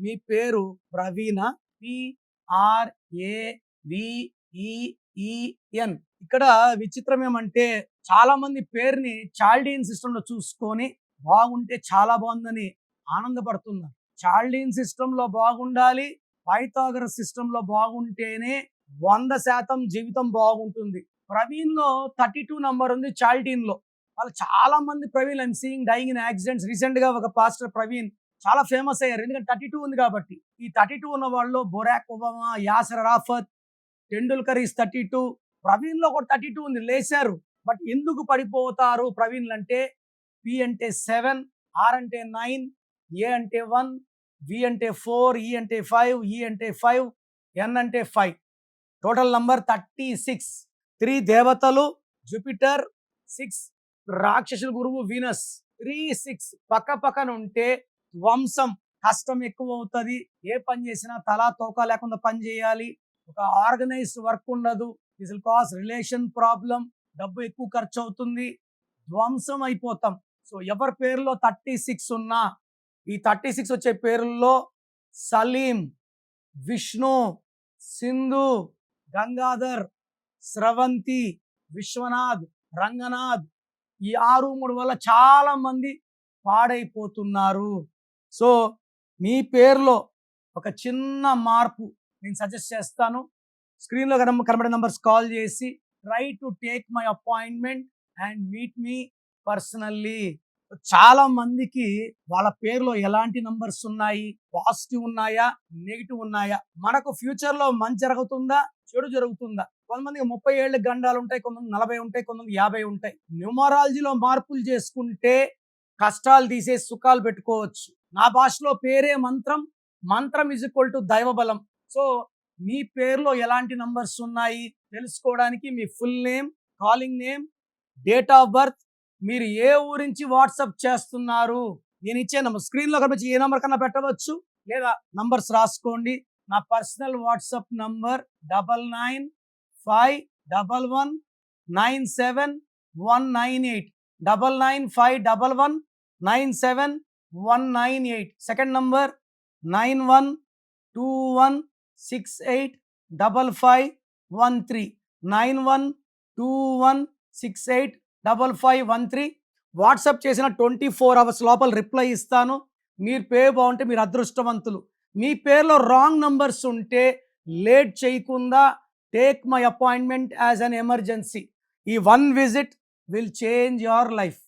మీ పేరు ప్రవీణ, PRAVEEN. ఇక్కడ విచిత్రం ఏమంటే చాలా మంది పేరుని చాల్డియన్ సిస్టమ్ లో చూసుకొని బాగుంటే చాలా బాగుందని ఆనందపడుతున్నారు. చాల్డియన్ సిస్టమ్ లో బాగుండాలి, పైథాగరస్ సిస్టమ్ లో బాగుంటేనే 100% జీవితం బాగుంటుంది. ప్రవీణ్ లో 32 నంబర్ ఉంది చాల్డియన్ లో. వాళ్ళు చాలా మంది Praveen I'm seeing dyeing in accidents. Recent గా ఒక పాస్టర్ ప్రవీణ్ చాలా ఫేమస్ అయ్యారు, ఎందుకంటే 32 ఉంది కాబట్టి. ఈ 32 ఉన్న వాళ్ళు Barack Obama, Yasser Arafat, Tendulkar is 32. Praveen లో కూడా 32 ఉంది, లేచారు. బట్ ఎందుకు పడిపోతారు ప్రవీణ్ అంటే పి అంటే 7, ఆర్ అంటే 9, ఏ అంటే 1, వి అంటే 4, ఈ అంటే 5, ఈ అంటే 5, ఎన్ అంటే 5. Total number 36. 3 దేవతలు జూపిటర్, 6 రాక్షసుల గురువు వీనస్. 3, 6 పక్క పక్కన ఉంటే వంశం కష్టం ఎక్కువ అవుతుంది. ఏ పని చేసినా తలా తోక లేకుండా పని చేయాలి. ఒక ఆర్గనైజ్డ్ వర్క్ ఉండదు. This will cause relation problem. డబ్బు ఎక్కువ ఖర్చు అవుతుంది, ధ్వంసం అయిపోతాం. సో ఎవరి పేరులో 36 ఉన్నా, ఈ 36 వచ్చే పేర్లలో సలీం, విష్ణు, సింధు, గంగాధర్, స్రవంతి, విశ్వనాథ్, రంగనాథ్, ఈ 6, 3 వల్ల చాలా మంది పాడైపోతున్నారు. సో మీ పేరులో ఒక చిన్న మార్పు నేను సజెస్ట్ చేస్తాను. స్క్రీన్లో కనబడే నంబర్స్ కాల్ చేసి try to take my appointment and meet me personally. చాలా మందికి వాళ్ళ పేరులో ఎలాంటి నంబర్స్ ఉన్నాయి, పాజిటివ్ ఉన్నాయా, నెగిటివ్ ఉన్నాయా, మనకు ఫ్యూచర్ లో మంచి జరుగుతుందా, చెడు జరుగుతుందా. కొంతమందికి 30 ఏళ్ళ గండాలు ఉంటాయి, కొంతమంది 40 ఉంటాయి, కొంతమంది 50 ఉంటాయి. న్యూమరాలజీలో మార్పులు చేసుకుంటే కష్టాలు తీసే సుఖాలు పెట్టుకోవచ్చు. నా భాషలో పేరే మంత్రం, మంత్రం ఈజ్ ఈక్వల్ టు దైవబలం. సో మీ పేరులో ఎలాంటి నంబర్స్ ఉన్నాయి తెలుసుకోవడానికి మీ full name, calling name, date of birth, మీరు ఏ ఊరించి వాట్సాప్ చేస్తున్నారు, నేను ఇచ్చే నంబర్ స్క్రీన్లో కనిపించి ఏ నంబర్ కన్నా పెట్టవచ్చు, లేదా నంబర్స్ రాసుకోండి. నా personal WhatsApp number 9951197198, 9951197198. Second number 9121685513, 9121685513. WhatsApp చేసిన 24 అవర్స్ లోపల రిప్లై ఇస్తాను. మీరు పేరు బాగుంటే మీరు అదృష్టవంతులు. మీ పేరులో రాంగ్ నంబర్స్ ఉంటే లేట్ చేయకుండా take my appointment as an emergency. ఈ 1 visit will change your life.